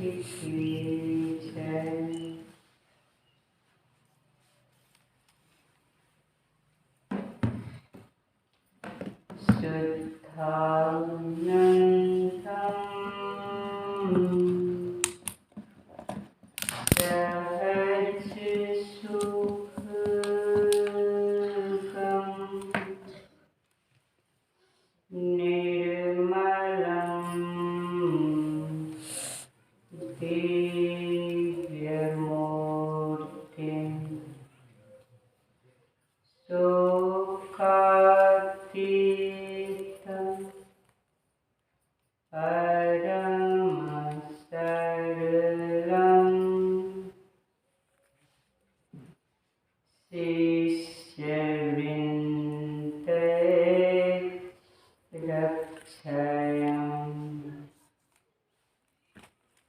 की जय।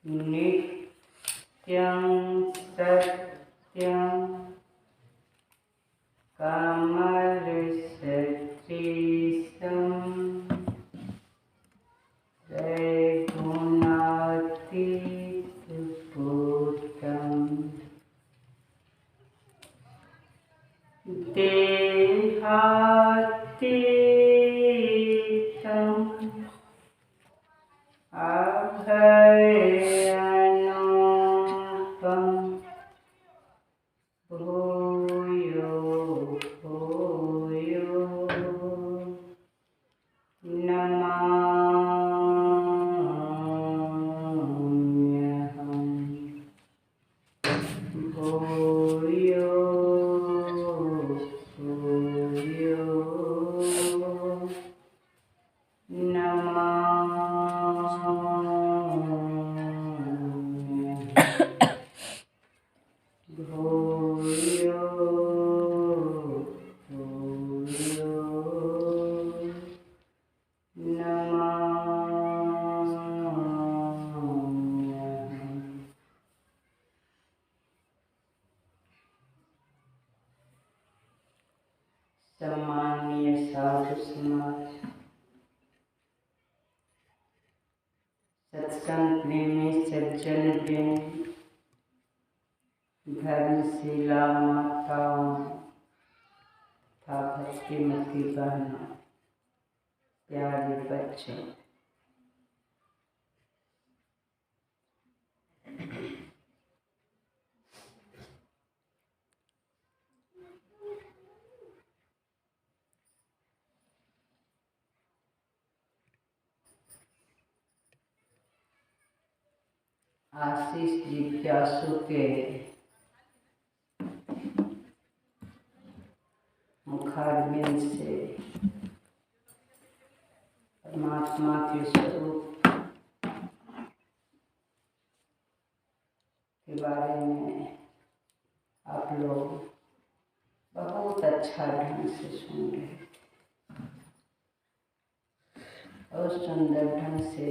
नित्यं सत्यं कमलसदृशं रघुनाथातीतं देहातीतं अभयानुपं भूयो भूयो नमाम्यहम्। भूयो भूयो भूयो भूयो नमाम्यहम्। सम्माननीय साधु समाज, सत्संग प्रेमी सज्जन वृंद, धर्मशिला माताओं तथा भक्तिमती बहनों, प्यारे बच्चों, आशीष जिज्ञासु के मुखारविंद से परमात्मा के स्वरूप के बारे में आप लोग बहुत अच्छा ढंग से सुन रहे हैं और सुंदर ढंग से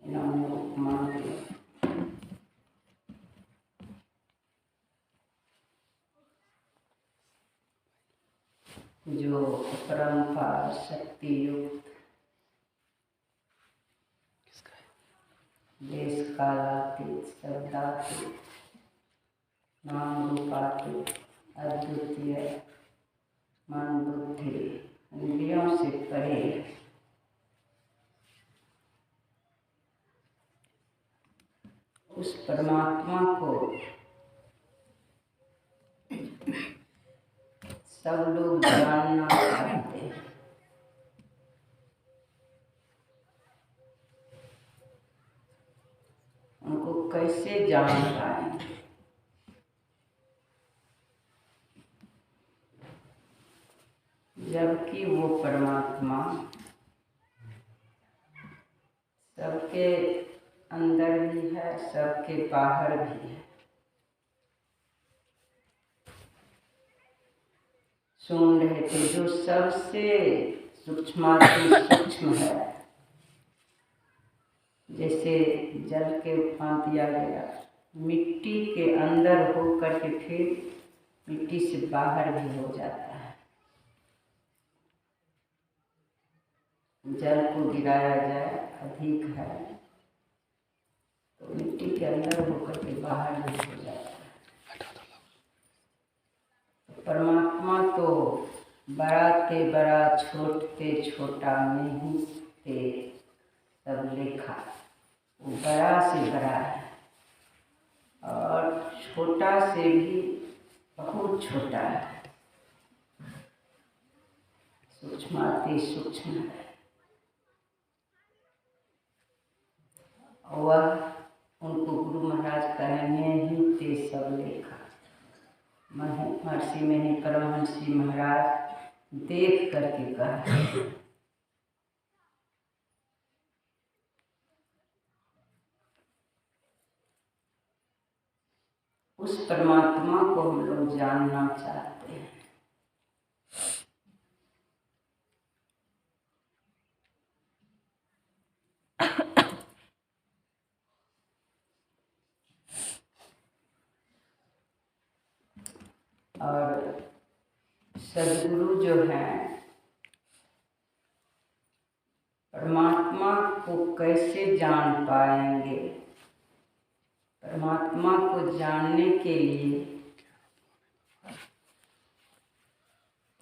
इन्होंने उपमा दिया। जो परंपार शक्ति युक्त देश कालातीत शब्दातीत नाम रूपातीत अद्वितीय मन बुद्धि इंद्रियों से परे उस परमात्मा को सब लोग जानना चाहते हैं। उनको कैसे जान पाएंगे? जबकि वो परमात्मा सबके अंदर भी है, सबके बाहर भी है। सुन रहे थे जो सबसे सूक्ष्माति सूक्ष्म है, जैसे जल के उपमा दिया गया, मिट्टी के अंदर होकर के फिर मिट्टी से बाहर भी हो जाता है। जल को गिराया जाए अधिक है तो मिट्टी के अंदर होकर के बाहर भी हो जाता है। परमात्मा तो बड़ा ते बड़ा, छोटे छोटा नहीं ते सब लेखा। वो बड़ा से बड़ा है और छोटा से भी बहुत छोटा है, सूक्ष्माति सूक्ष्म है। वह उनको गुरु महाराज कहेंगे ही ते सब लेखा। महर्षि में ही परमहंसी महाराज देख करके कहा। उस परमात्मा को हम लोग जानना चाहते हैं। और सदगुरु जो हैं परमात्मा को कैसे जान पाएंगे? परमात्मा को जानने के लिए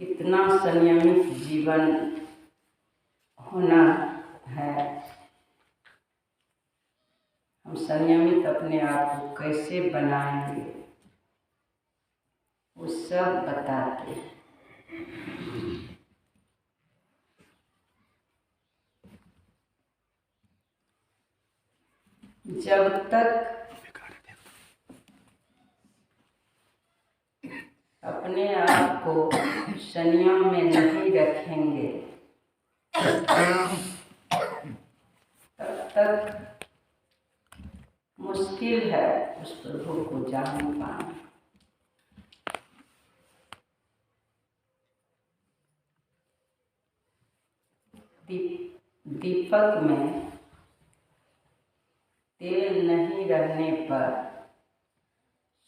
कितना संयमित जीवन होना है। हम संयमित अपने आप को कैसे बनाएंगे, वो सब बताते हैं। जब तक अपने आप को संयम में नहीं रखेंगे तब तक मुश्किल है उस प्रभु को जान पाना। दीपक में तेल नहीं रहने पर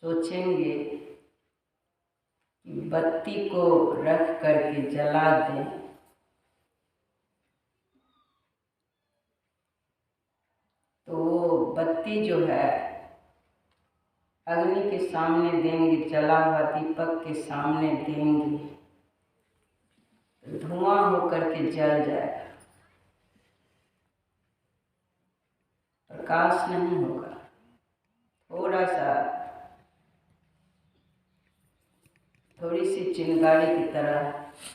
सोचेंगे कि बत्ती को रख करके जला दें, तो वो बत्ती जो है अग्नि के सामने देंगे, जला हुआ दीपक के सामने देंगे तो धुआं होकर के जल जाएगा, प्रकाश नहीं होगा। थोड़ी सी चिंगारी की तरह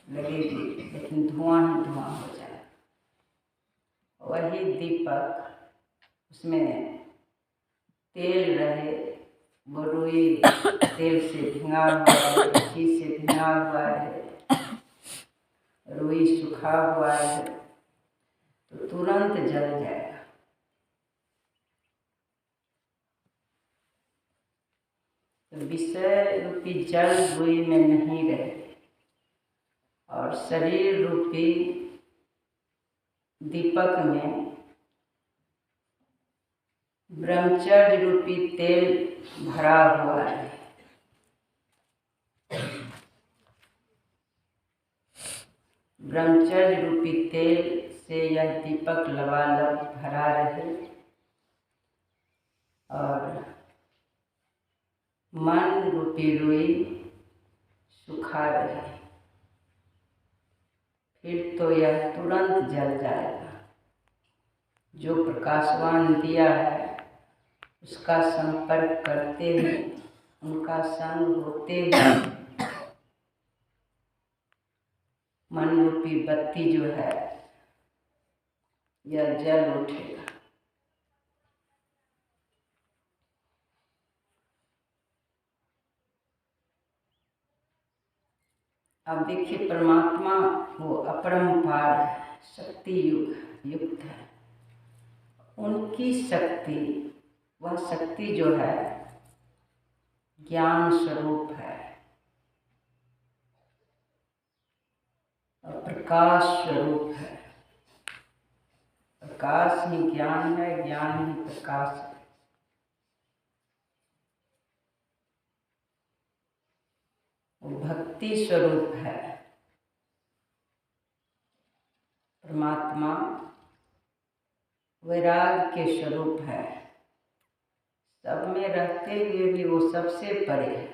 लगेगी लेकिन धुआं ही धुआं हो जाएगा। वही दीपक उसमें तेल रहे, वो रुई तेल से भिंगा हुआ है, घी से भिंगा हुआ है, रुई सूखा हुआ है तो तुरंत जल जाएगा। तो विषय रूपी जल रुई में नहीं रहे और शरीर रूपी दीपक में ब्रह्मचर्य रूपी तेल भरा हुआ है। ब्रह्मचर्य रूपी तेल से यह दीपक लबालब भरा रहे और मन रूपी रुई सुखा रहे, फिर तो यह तुरंत जल जाएगा। जो प्रकाशवान दिया है उसका संपर्क करते ही, उनका संग होते ही मन रूपी बत्ती जो है यह जल उठेगा। अब देखिए, परमात्मा वो अपरंपार शक्ति युक्त है। उनकी शक्ति, वह शक्ति जो है ज्ञान स्वरूप है और प्रकाश स्वरूप है। प्रकाश ही ज्ञान है, ज्ञान ही प्रकाश है। वो भक्ति स्वरूप है। परमात्मा वैराग के स्वरूप है, सब में रहते हुए भी वो सबसे परे है।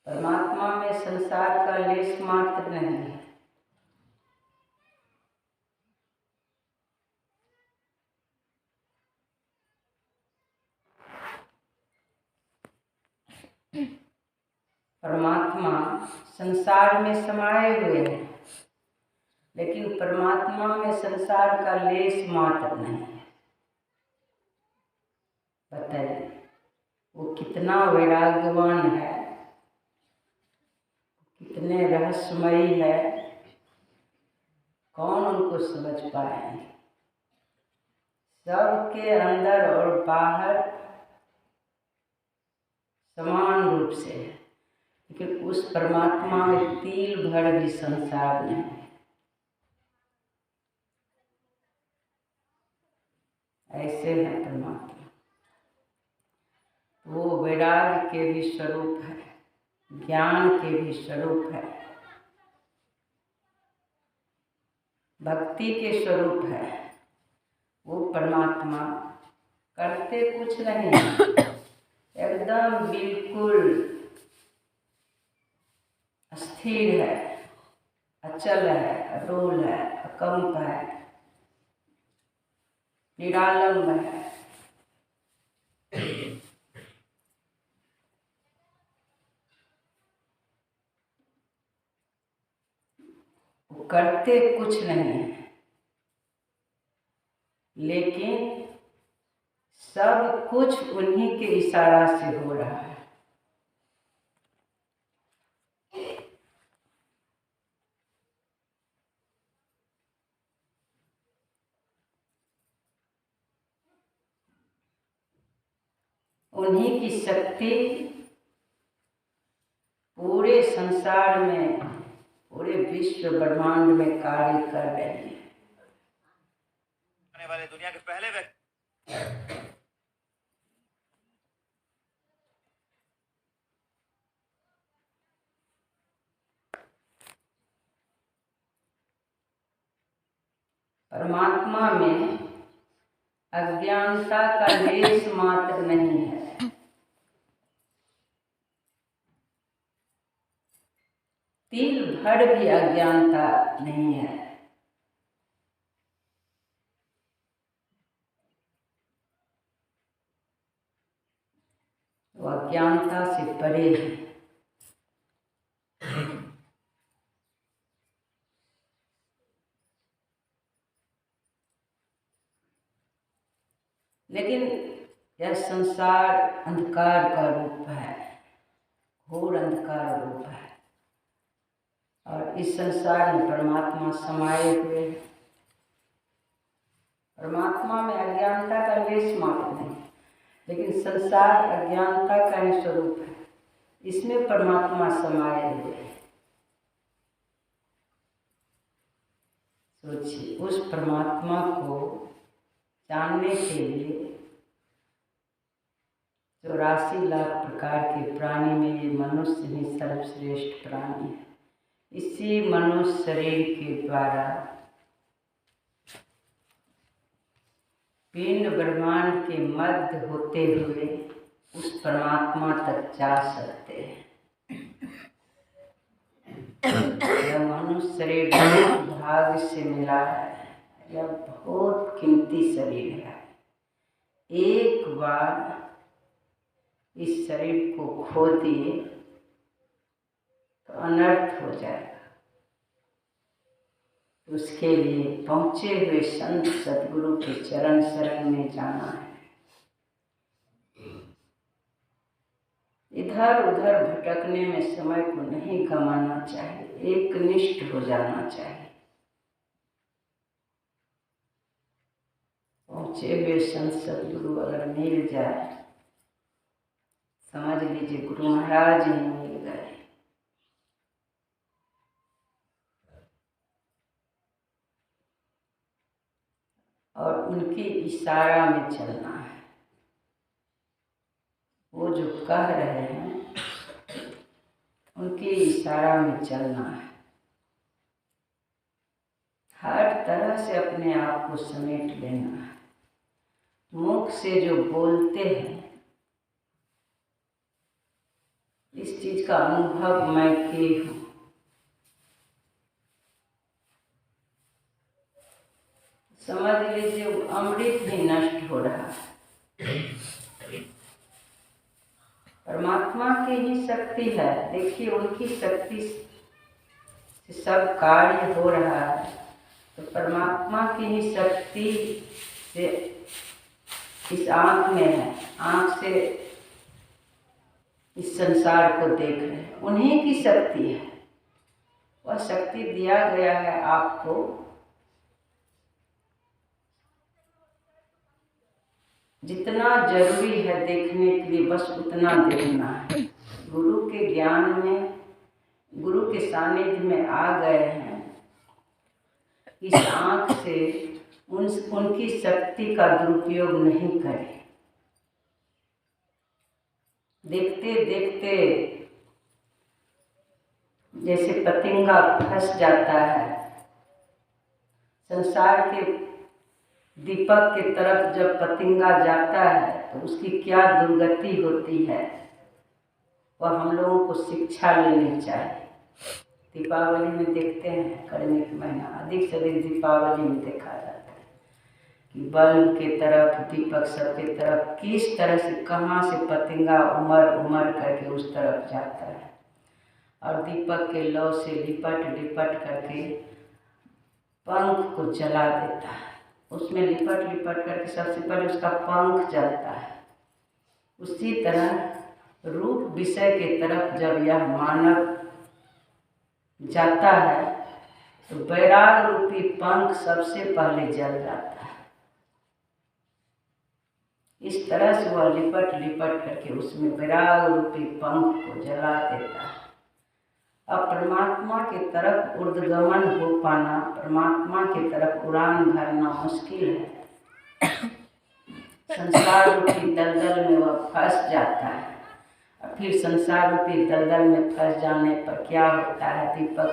परमात्मा में संसार का लेश मात्र नहीं है। परमात्मा संसार में समाये हुए हैं, लेकिन परमात्मा में संसार का लेश मात्र नहीं है। बताइए वो कितना वैराग्यवान है, कितने रहस्यमयी है, कौन उनको समझ पाएंगे। सबके अंदर और बाहर समान रूप से है, लेकिन उस परमात्मा में तिल भर भी संसार नहीं है। ऐसे है परमात्मा। वो वैराग्य के भी स्वरूप है, ज्ञान के भी स्वरूप है, भक्ति के स्वरूप है। वो परमात्मा करते कुछ नहीं, एकदम बिल्कुल स्थिर है, अचल है, अडोल है, अकंप है, निरालंब है। वो करते कुछ नहीं है, लेकिन सब कुछ उन्हीं के इशारा से हो रहा है। उन्हीं की शक्ति पूरे संसार में, पूरे विश्व ब्रह्मांड में कार्य कर रही है। आने वाले दुनिया के पहले व्यक्ति परमात्मा में अज्ञानता का लेश मात्र नहीं है। तिल भर भी अज्ञानता नहीं है। वो अज्ञानता से परे है। लेकिन यह संसार अंधकार का रूप है, घोर अंधकार रूप है, और इस संसार में परमात्मा समाये हुए हैं। परमात्मा में अज्ञानता का लेश मात्र नहीं, लेकिन संसार अज्ञानता का ही स्वरूप है, इसमें परमात्मा समाये हुए हैं। सोचिए, उस परमात्मा को जानने के लिए 84 लाख प्रकार के प्राणी में ये मनुष्य ही सर्वश्रेष्ठ प्राणी है। इसी मनुष्य शरीर के द्वारा पिंड ब्रह्मांड के मध्य होते हुए उस परमात्मा तक जा सकते हैं। यह मनुष्य शरीर भाग्य से मिला है, यह बहुत कीमती शरीर है। एक बार इस शरीर को खो दिए तो अनर्थ हो जाएगा। उसके लिए पहुँचे हुए संत सद्गुरु के चरण शरण में जाना है। इधर उधर भटकने में समय को नहीं गंवाना चाहिए, एकनिष्ठ हो जाना चाहिए। पहुँचे हुए संत सद्गुरु अगर मिल जाए, समझ लीजिए गुरु महाराज ही मिल गए। और उनके इशारा में चलना है। वो जो कह रहे हैं उनके इशारा में चलना है। हर तरह से अपने आप को समेट लेना है। मुख से जो बोलते हैं, इस चीज का अनुभव मैं की हूँ। समझ लीजिए अमृत भी नष्ट हो रहा है, परमात्मा की ही शक्ति है। देखिए उनकी शक्ति से सब कार्य हो रहा है, तो परमात्मा की ही शक्ति से इस आँख में है, आँख से इस संसार को देख रहे हैं, उन्हीं की शक्ति है। वह शक्ति दिया गया है आपको, जितना जरूरी है देखने के लिए बस उतना देखना है। गुरु के ज्ञान में, गुरु के सानिध्य में आ गए हैं, इस आँख से उनकी शक्ति का दुरुपयोग नहीं करें। देखते देखते जैसे पतंगा फंस जाता है, संसार के दीपक की तरफ जब पतंगा जाता है तो उसकी क्या दुर्गति होती है, वह हम लोगों को शिक्षा लेनी चाहिए। दीपावली में देखते हैं, करने के महीना अधिक से अधिक दीपावली में देखा जाता है कि बल्ब के तरफ, दीपक सबके तरफ किस तरह से, कहाँ से पतंगा उमड़ उमड़ करके उस तरफ जाता है, और दीपक के लौ से लिपट लिपट करके पंख को जला देता है। उसमें लिपट लिपट करके सबसे पहले उसका पंख जलता है। उसी तरह रूप विषय के तरफ जब यह मानव जाता है तो वैराग रूपी पंख सबसे पहले जल जाता है। इस तरह से वह लिपट लिपट करके उसमें वैराग रूपी पंख को जला देता है। अब परमात्मा की तरफ ऊर्ध्वगमन हो पाना, परमात्मा की तरफ उड़ान भरना मुश्किल है। संसार रूपी दलदल में वह फंस जाता है, और फिर संसार रूपी दलदल में फंस जाने पर क्या होता है, दीपक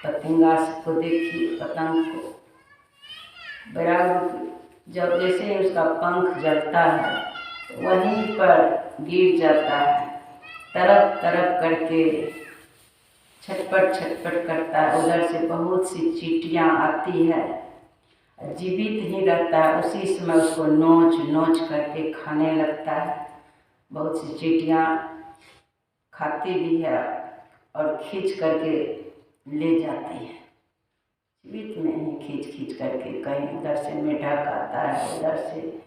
पतंगा को देखिए, पतंग को वैराग जब जैसे ही उसका पंख जलता है तो वहीं पर गिर जाता है, तरफ तरफ करके छटपट छटपट करता है। उधर से बहुत सी चींटियाँ आती है, जीवित ही रहता है, उसी समय उसको नोच नोच करके खाने लगता है। बहुत सी चींटियाँ खाती भी है और खींच करके ले जाती है, जीवित में ही खींच खींच करके। कहीं उधर से मेढक आता है, उधर से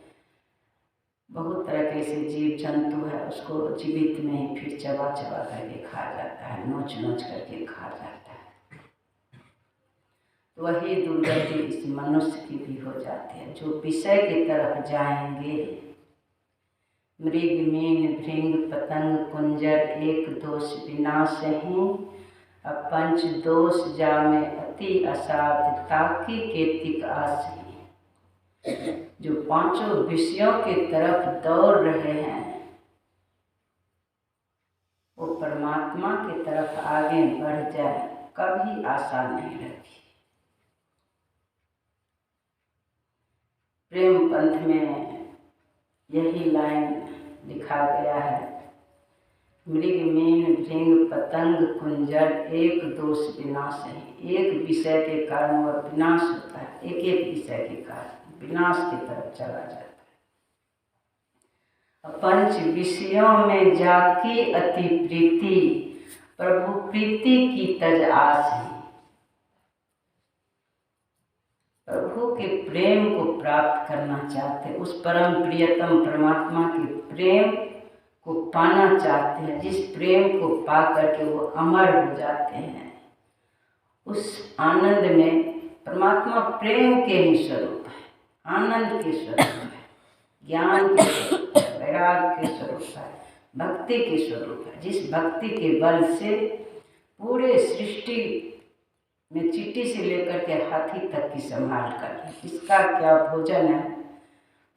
बहुत तरह के ऐसे जीव जंतु है, उसको जीवित में ही फिर चबा चबा करके खा जाता है, नोच नोच करके खा जाता है। वही दुर्गति इस मनुष्य की भी हो जाती है, जो विषय की तरफ जाएंगे। मृग मीन भृंग पतंग कुंजर एक दोष विनाशहि, पंच दोष जामे अति असाध ताकि केतिक आसहि। जो पांचों विषयों की तरफ दौड़ रहे हैं वो परमात्मा की तरफ आगे बढ़ जाए, कभी आशा नहीं रखी। प्रेम पंथ में यही लाइन लिखा गया है, मृग मीन भृंग पतंग कुंजर एक दोष विनाश है। एक विषय के कारण वह विनाश होता है, एक एक विषय के कारण विनाश की तरफ चला जाता है। पंच विषयों में जाकी अति प्रीति, प्रभु प्रीति की तज आस है। प्रभु के प्रेम को प्राप्त करना चाहते, उस परम प्रियतम परमात्मा के प्रेम को पाना चाहते हैं, जिस प्रेम को पा करके वो अमर हो जाते हैं। उस आनंद में परमात्मा प्रेम के ही स्वरूप है, आनंद के स्वरूप है, ज्ञान के स्वरूप है, वैराग के स्वरूप है, भक्ति के स्वरूप है। जिस भक्ति के बल से पूरे सृष्टि में चींटी से लेकर के हाथी तक की संभाल कर, इसका क्या भोजन है।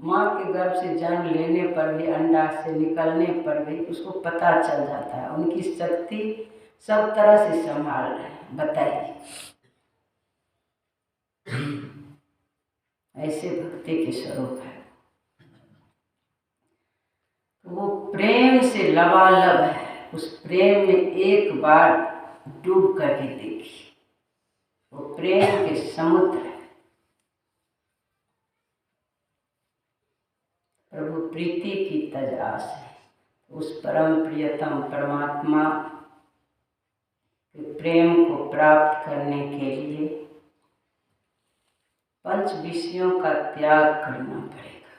माँ के गर्भ से जन्म लेने पर भी, अंडा से निकलने पर भी उसको पता चल जाता है, उनकी शक्ति सब तरह से संभाल रहे हैं। बताइए, ऐसे भक्ति के स्वरूप है। प्रेम से लबालब है। उस प्रेम में एक बार डूब करके देखिए, वो प्रेम के समुद्र है। प्रभु प्रीति की तज है। उस परम प्रियतम परमात्मा के प्रेम को प्राप्त करने के लिए पंच विषयों का त्याग करना पड़ेगा।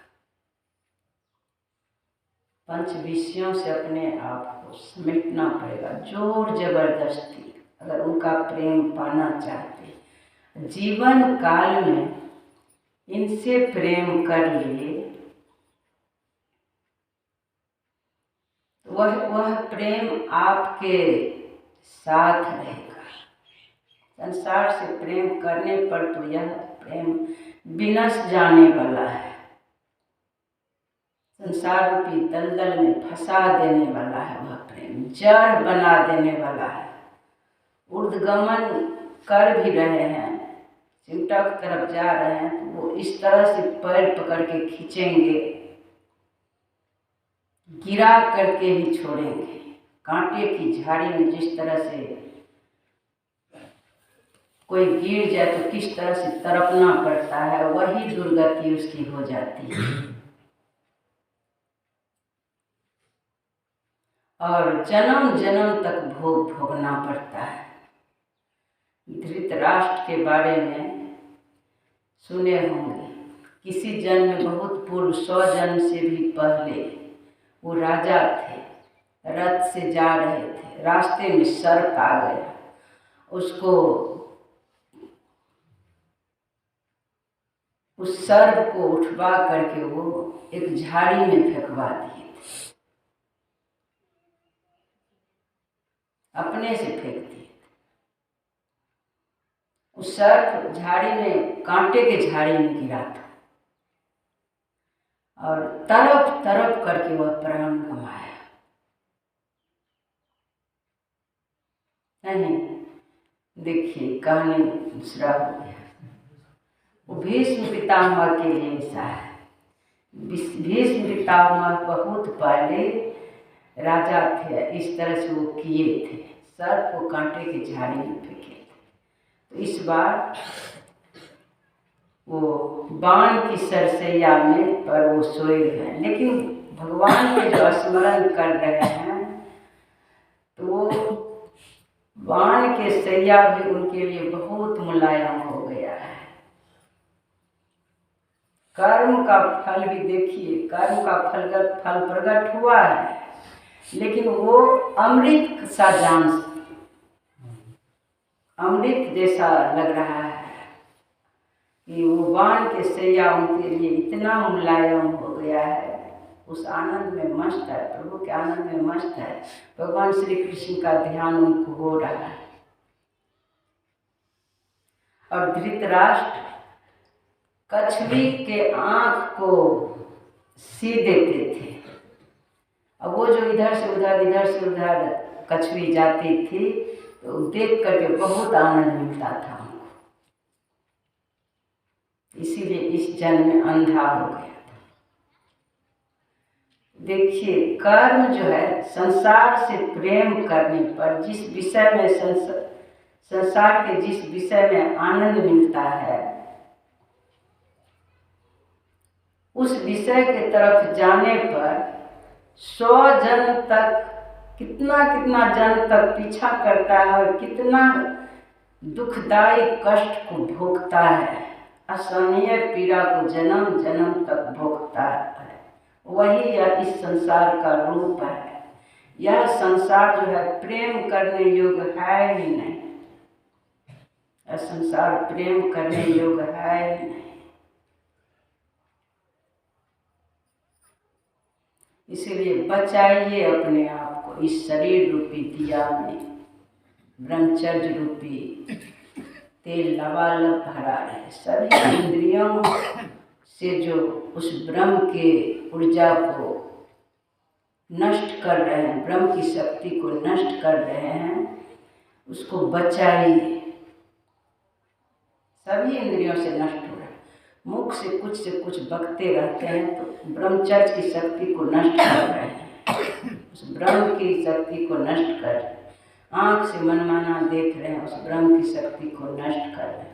पंच विषयों से अपने आप को समेटना पड़ेगा जोर जबरदस्ती, अगर उनका प्रेम पाना चाहते हैं। जीवन काल में इनसे प्रेम कर लिए, वह प्रेम आपके साथ रहेगा। संसार से प्रेम करने पर तो यह प्रेम विनश जाने वाला है, संसार रूपी दलदल में फंसा देने वाला है। वह प्रेम जड़ बना देने वाला है। ऊर्ध्वगमन कर भी रहे हैं, चिंता की तरफ जा रहे हैं, तो वो इस तरह से पैर पकड़ के खींचेंगे, गिरा करके ही छोड़ेंगे। कांटे की झाड़ी में जिस तरह से कोई गिर जाए तो किस तरह से तड़पना पड़ता है, वही दुर्गति उसकी हो जाती है। और जन्म जन्म तक भोग भोगना पड़ता है। धृतराष्ट्र के बारे में सुने होंगे, किसी जन्म में बहुत पूर्व 100 जन्म से भी पहले वो राजा थे, रथ से जा रहे थे, रास्ते में सर्प आ गया, उस सर्प को उठवा करके वो एक झाड़ी में फेंकवा दिए थे, अपने से फेंक दिए थे। उस सर्प झाड़ी में, कांटे के झाड़ी में गिरा था और तड़प तड़प करके वह प्राण गंवाया। नहीं, देखिए कहानी दूसरा हो गया। वो भीष्म पितामह के लिए ऐसा है। भीष्म पितामह बहुत पहले राजा थे, इस तरह से वो किए थे, सर्प को कांटे के झाड़ी में फेंके थे। तो इस बार वो बाण की सरसैया में पर वो सोए हैं, लेकिन भगवान के जो स्मरण कर रहे हैं तो वो बाण के सैया भी उनके लिए बहुत मुलायम हो गया है। कर्म का फल भी देखिए, कर्म का फल प्रकट हुआ है, लेकिन वो अमृत सा जान, अमृत जैसा लग रहा है कि वो बाण के सैया उनके लिए इतना मुलायम हो गया है, उस आनंद में मस्त है, प्रभु के आनंद में मस्त है। भगवान श्री कृष्ण का ध्यान उनको हो रहा है। और धृतराष्ट्र कछुई के आँख को सी देते थे। अब वो जो इधर से उधर कछुई जाती थी तो देख करके बहुत आनंद मिलता था उनको, इसीलिए इस जन्म में अंधा हो गया था। देखिए कर्म जो है, संसार से प्रेम करने पर जिस विषय में संसार के जिस विषय में आनंद मिलता है, उस विषय के तरफ जाने पर 100 जन्म तक, कितना जन्म तक पीछा करता है और कितना दुखदायी कष्ट को भोगता है, असहनीय पीड़ा को जन्म जन्म तक भोगता है। वही यह इस संसार का रूप है। यह संसार जो है प्रेम करने योग्य है ही नहीं, यह संसार प्रेम करने योग्य है ही नहीं। इसीलिए बचाइए अपने आप को इस शरीर रूपी दिया में, ब्रह्मचर्य रूपी तेल लबालब भरा है। सभी इंद्रियों से जो उस ब्रह्म के ऊर्जा को नष्ट कर रहे हैं, ब्रह्म की शक्ति को नष्ट कर रहे हैं, उसको बचाइए। सभी इंद्रियों से नष्ट हो रहा है, मुख से कुछ बकते रहते हैं तो ब्रह्मचर्य की शक्ति को नष्ट कर रहे हैं। ब्रह्म की शक्ति को नष्ट कर रहे हैं। आँख से मनमाना देख रहे हैं, उस ब्रह्म की शक्ति को नष्ट कर रहे हैं।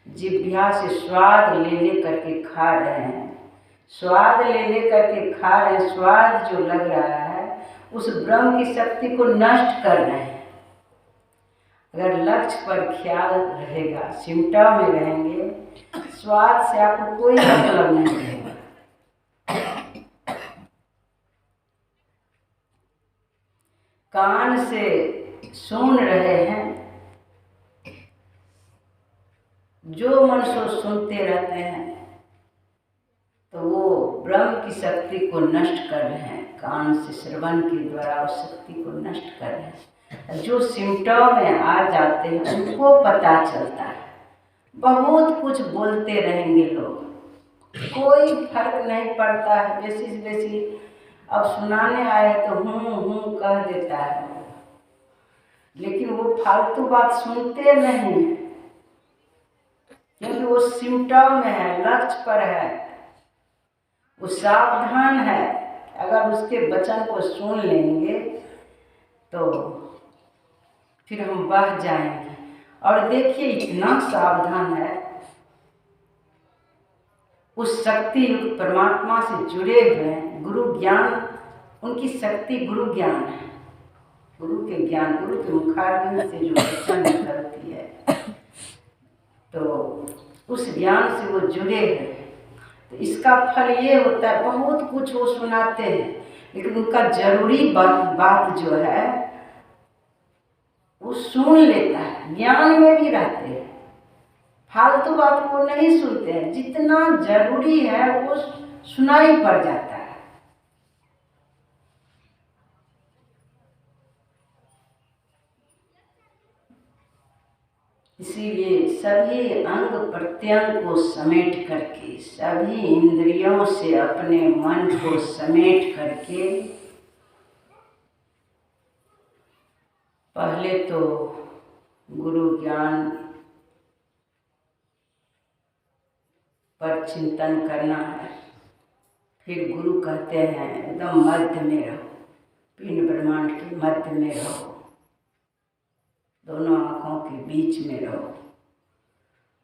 जिह्वा से स्वाद ले ले करके खा रहे हैं, स्वाद ले ले करके खा रहे हैं, स्वाद जो लग रहा है उस ब्रह्म की शक्ति को नष्ट कर रहे हैं। अगर लक्ष्य पर ख्याल रहेगा, सिमटा में रहेंगे, स्वाद से आपको कोई मतलब नहीं रहेगा। कान से सुन रहे हैं, जो मन सो सुनते रहते हैं, तो वो ब्रह्म की शक्ति को नष्ट कर रहे हैं। कान से श्रवण के द्वारा उस शक्ति को नष्ट कर रहे हैं। जो सिम्टम में आ जाते हैं उनको पता चलता है। बहुत कुछ बोलते रहेंगे लोग, कोई फर्क नहीं पड़ता है। बेसी अब सुनाने आए तो हूँ कह देता है, लेकिन वो फालतू बात सुनते नहीं, क्योंकि वो सिम्टम में है, लक्ष्य पर है, वो सावधान है। अगर उसके वचन को सुन लेंगे तो फिर हम बह जाएंगे। और देखिए इतना सावधान है, उस शक्ति परमात्मा से जुड़े हुए हैं। गुरु ज्ञान, उनकी शक्ति गुरु ज्ञान है। गुरु के ज्ञान, गुरु के मुखारबिंद से जो वचन निकलती है, तो उस ज्ञान से वो जुड़े हैं। तो इसका फल ये होता है, बहुत कुछ वो सुनाते हैं, लेकिन उनका जरूरी बात जो है वो सुन लेता है, ज्ञान में भी रहते हैं। फालतू बात को नहीं सुनते हैं, जितना जरूरी है वो सुनाई पड़ जाता है। इसीलिए सभी अंग प्रत्यंग को समेट करके, सभी इंद्रियों से अपने मन को समेट करके पहले तो गुरु ज्ञान पर चिंतन करना है। फिर गुरु कहते हैं एकदम मध्य में रहो, पिंड ब्रह्मांड के मध्य में रहो, दोनों आँखों के बीच में रहो।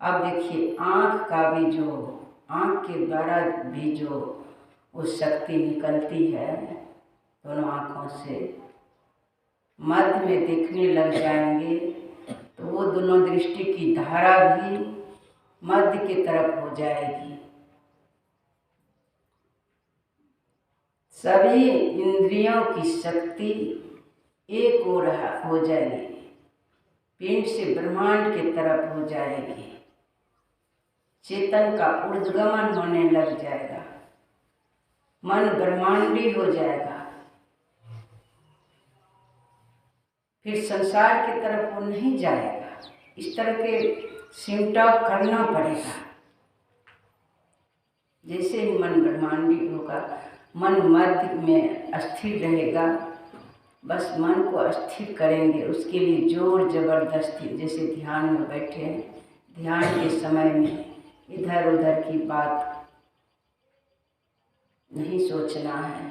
अब देखिए आँख का भी जो, आँख के द्वारा भी जो वो शक्ति निकलती है दोनों आँखों से, मध्य में देखने लग जाएंगे तो वो दोनों दृष्टि की धारा भी मध्य की तरफ हो जाएगी। सभी इंद्रियों की शक्ति एक हो जाएगी, पिंड से ब्रह्मांड की तरफ हो जाएगी। चेतन का ऊर्ध्वगमन होने लग जाएगा, मन ब्रह्मांडी हो जाएगा। फिर संसार की तरफ वो नहीं जाएगा। इस तरह के सिमटा करना पड़ेगा। जैसे ही मन ब्रह्मांडी होगा, मन मध्य में स्थिर रहेगा। बस मन को स्थिर करेंगे, उसके लिए जोर जबरदस्ती, जैसे ध्यान में बैठे हैं, ध्यान के समय में इधर उधर की बात नहीं सोचना है।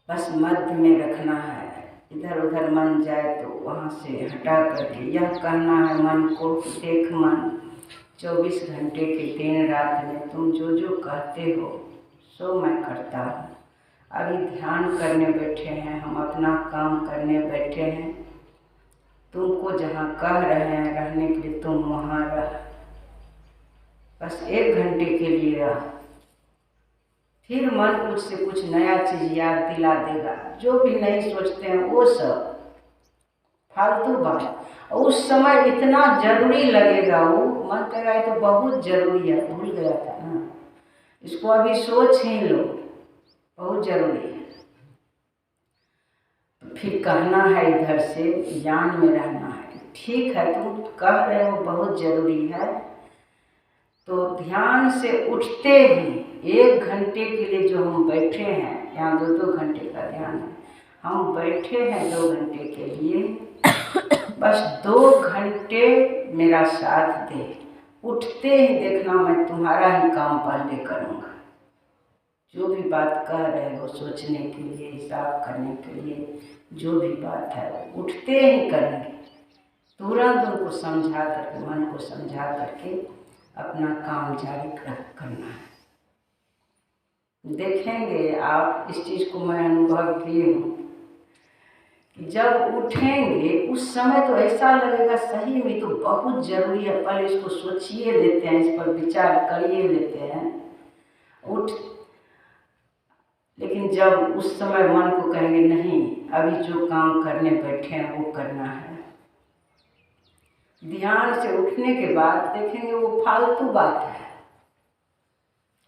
बस मध्य में रखना है। इधर उधर मन जाए तो वहाँ से हटा करके यह कहना है मन को, देख मन, 24 घंटे के दिन रात में तुम जो जो कहते हो सो मैं करता हूँ। अभी ध्यान करने बैठे हैं, हम अपना काम करने बैठे हैं, तुमको जहाँ कह रहे हैं रहने के लिए तुम वहाँ रह। बस 1 घंटे के लिए रह, फिर मन कुछ से कुछ नया चीज़ याद दिला देगा। जो भी नहीं सोचते हैं वो सब फालतू बात, और उस समय इतना जरूरी लगेगा, वो मन कहेगा ये तो बहुत जरूरी है, भूल गया था ना, इसको अभी सोच ही लो, बहुत जरूरी है। फिर कहना है इधर से, ज्ञान में रहना है। ठीक है, तुम कह रहे हो बहुत जरूरी है, तो ध्यान से उठते ही 1 घंटे के लिए जो हम बैठे हैं, यहाँ 2-2 घंटे का ध्यान है, हम बैठे हैं 2 घंटे के लिए, बस 2 घंटे मेरा साथ दे। उठते ही देखना मैं तुम्हारा ही काम पहले करूँगा, जो भी बात कह रहे हो सोचने के लिए, हिसाब करने के लिए, जो भी बात है उठते ही करेंगे। तुरंत उनको समझा करके, मन को समझा करके अपना काम जारी करना है। देखेंगे आप, इस चीज़ को मैं अनुभव की हूँ कि जब उठेंगे उस समय तो ऐसा लगेगा सही में तो बहुत ज़रूरी है, पहले इसको सोचिए लेते हैं, इस पर विचार करिए लेते हैं उठ। लेकिन जब उस समय मन को कहेंगे नहीं, अभी जो काम करने बैठे हैं वो करना है, ध्यान से उठने के बाद देखेंगे वो फालतू बात है,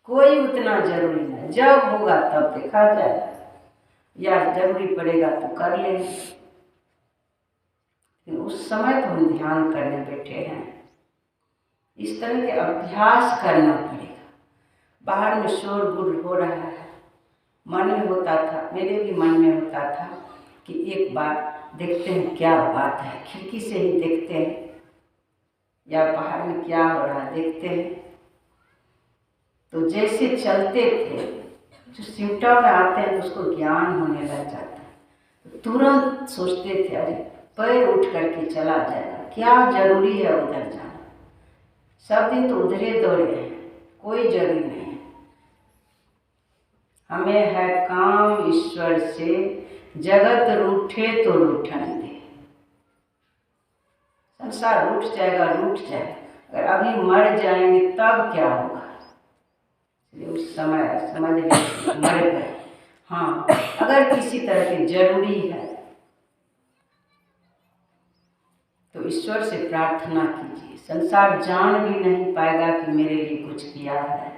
कोई उतना जरूरी नहीं, जब होगा तब देखा जाएगा, या जरूरी पड़ेगा तो कर लेंगे। उस समय तो हम ध्यान करने बैठे हैं, इस तरह के अभ्यास करना पड़ेगा। बाहर में शोरगुल हो रहा है, मन में होता था, मेरे भी मन में होता था कि एक बार देखते हैं क्या बात है, खिड़की से ही देखते हैं या बाहर में क्या हो रहा है देखते हैं। तो जैसे चलते थे, जो सिम्टम में आते हैं तो उसको ज्ञान होने लग जाता है, तो तुरंत सोचते थे अरे पैर उठ करके चला जाएगा, क्या जरूरी है उधर जाना, सब दिन तो उधरे दौड़े हैं, कोई जरूरी नहीं है। हमें है काम ईश्वर से, जगत रूठे तो रूठन दे। संसार रूठ जाएगा, रूठ जाए, अगर अभी मर जाएंगे तब क्या होगा, उस समय समझ लें मर गए। हाँ, अगर किसी तरह की जरूरी है तो ईश्वर से प्रार्थना कीजिए। संसार जान भी नहीं पाएगा कि मेरे लिए कुछ किया है।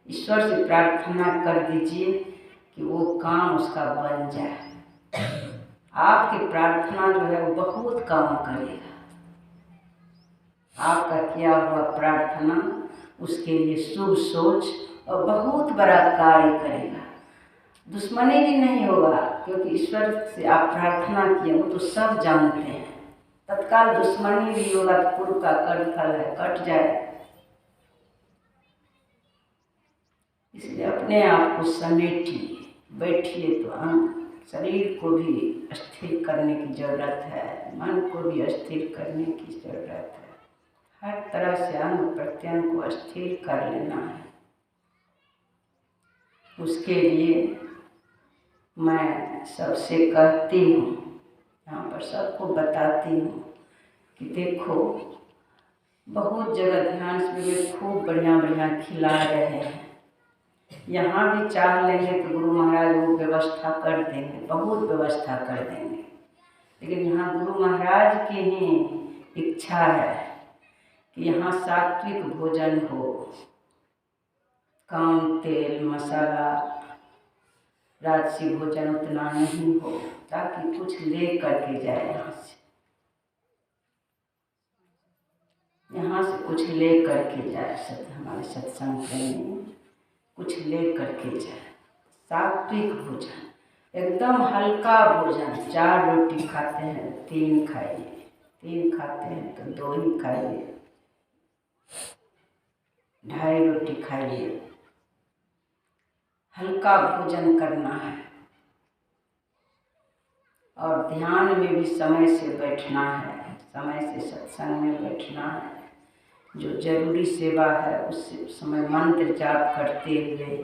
ईश्वर से प्रार्थना कर दीजिए कि वो काम उसका बन जाए। आपकी प्रार्थना जो है वो बहुत काम करेगा। आपका किया हुआ प्रार्थना उसके लिए शुभ सोच और बहुत बड़ा कार्य करेगा। दुश्मनी भी नहीं होगा, क्योंकि ईश्वर से आप प्रार्थना किए वो तो सब जानते हैं। तत्काल दुश्मनी भी होगा तो पूर्व का कर्म फल है, कट जाए। इसलिए अपने आप को समेटिए, बैठिए, तो शरीर को भी स्थिर करने की जरूरत है, मन को भी स्थिर करने की जरूरत है। हर तरह से अंग प्रत्यंग को स्थिर कर लेना है। उसके लिए मैं सबसे कहती हूँ, यहाँ पर सबको बताती हूँ कि देखो बहुत जगह ध्यान से खूब बढ़िया बढ़िया खिला रहे हैं, यहाँ भी चाह लेंगे तो गुरु महाराज वो व्यवस्था कर देंगे, बहुत व्यवस्था कर देंगे। लेकिन यहाँ गुरु महाराज की ही इच्छा है कि यहाँ सात्विक भोजन हो, कम तेल मसाला, राजसी भोजन उतना नहीं हो, ताकि कुछ ले करके जाए यहाँ से कुछ ले करके जाए। हमारे सत्संग में कुछ ले करके जाए। सात्विक भोजन, एकदम हल्का भोजन। 4 रोटी खाते हैं 3 खाइए, 3 खाते हैं तो 2 ही खाइए, 2.5 रोटी खाइए। हल्का भोजन करना है और ध्यान में भी समय से बैठना है, समय से सत्संग में बैठना है। जो जरूरी सेवा है उस समय मंत्र जाप करते हुए,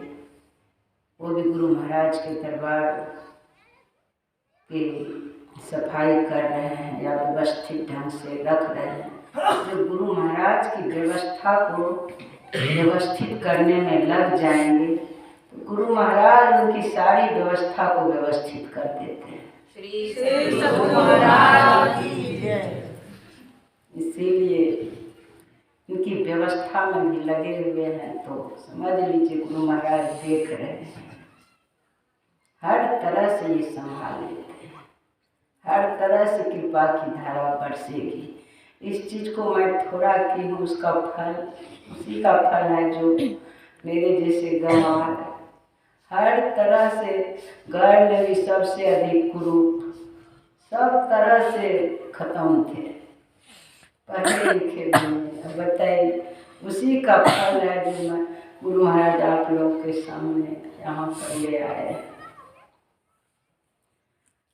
वो भी गुरु महाराज के दरबार की सफाई कर रहे हैं या व्यवस्थित ढंग से रख रहे हैं। जो गुरु महाराज की व्यवस्था को व्यवस्थित करने में लग जाएंगे तो गुरु महाराज उनकी सारी व्यवस्था को व्यवस्थित कर देते हैं। श्री सद्गुरु महाराज की जय। इसीलिए इनकी व्यवस्था में भी लगे हुए हैं, तो समझ लीजिए गुरु महाराज देख रहे हैं, हर तरह से ये संभाल लेते हैं, हर तरह से कृपा की धारा बरसेगी। इस चीज़ को मैं थोड़ा की हूँ, उसका फल उसी का फल है जो मेरे जैसे गंवार है। हर तरह से घर में भी सबसे अधिक कुरूप, सब तरह से खत्म थे, पढ़े लिखे भी। बताइए, उसी का फल है जो मैं गुरु महाराज आप आप लोग के सामने यहाँ पर ले आए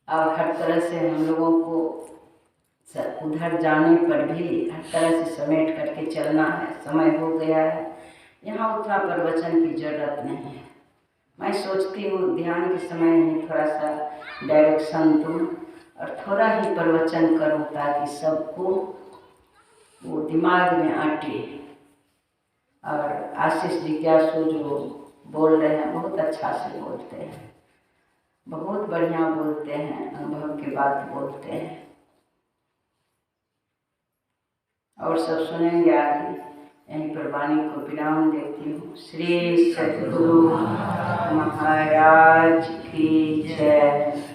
और हर तरह से हम लोगों को उधर जाने पर भी हर तरह से समेट करके चलना है। समय हो गया है, यहाँ उतना प्रवचन की जरूरत नहीं है। मैं सोचती हूँ ध्यान के समय ही थोड़ा सा डायरेक्शन दूँ और थोड़ा ही प्रवचन करूँ ताकि सबको वो दिमाग में अटे। और आशीष जिज्ञासु जो बोल रहे हैं बहुत अच्छा से बोलते हैं, बहुत बढ़िया बोलते हैं, अनुभव की बात बोलते हैं और सब सुनेंगे आगे। यहीं पर वाणी को विराम देती हूँ। श्री सद्गुरु महाराज की जय।